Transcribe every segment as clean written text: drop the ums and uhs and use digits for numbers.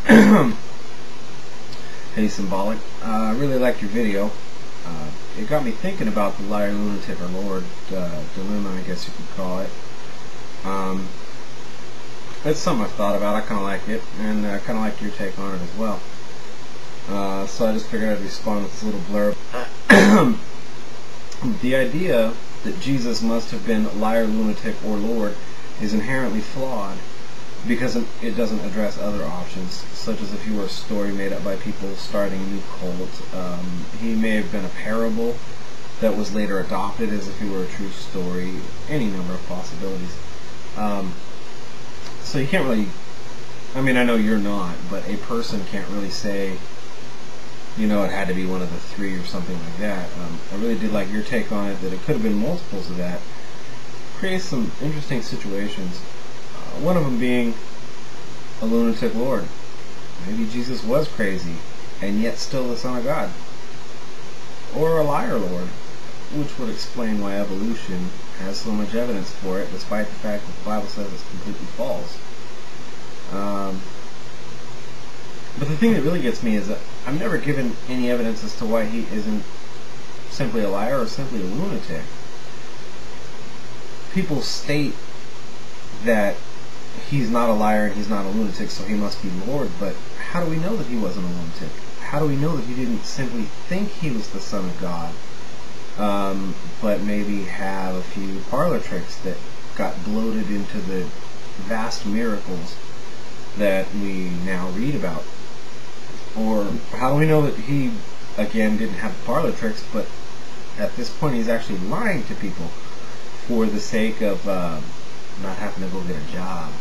Hey Symbolic, I really liked your video. It got me thinking about the liar, lunatic, or Lord dilemma, I guess you could call it. It's something I've thought about. I kind of like it, and I kind of like your take on it as well. So I just figured I'd respond with this little blurb. The idea that Jesus must have been liar, lunatic, or Lord is inherently flawed because it doesn't address other options, such as if he were a story made up by people starting a new cult. He may have been a parable that was later adopted as if he were a true story. Any number of possibilities. So you can't really, I mean, I know you're not, but a person can't really say, you know, it had to be one of the three or something like that. I really did like your take on it, that it could have been multiples of that. Creates some interesting situations. One of them being a lunatic Lord. Maybe Jesus was crazy, and yet still the Son of God. Or a liar Lord, which would explain why evolution has so much evidence for it, despite the fact that the Bible says it's completely false. But the thing that really gets me is that I'm never given any evidence as to why he isn't simply a liar or simply a lunatic. People state that he's not a liar and he's not a lunatic, so he must be Lord, but how do we know that he wasn't a lunatic? How do we know that he didn't simply think he was the Son of God, but maybe have a few parlor tricks that got bloated into the vast miracles that we now read about? Or how do we know that he, again, didn't have parlor tricks, but at this point he's actually lying to people for the sake of not having to go get a job,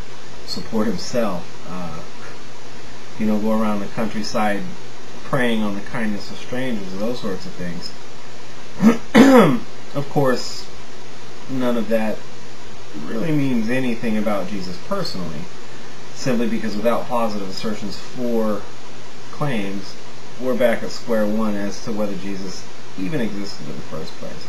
support himself, you know, go around the countryside preying on the kindness of strangers, those sorts of things. Of course, none of that really means anything about Jesus personally, simply because without positive assertions for claims, we're back at square one as to whether Jesus even existed in the first place.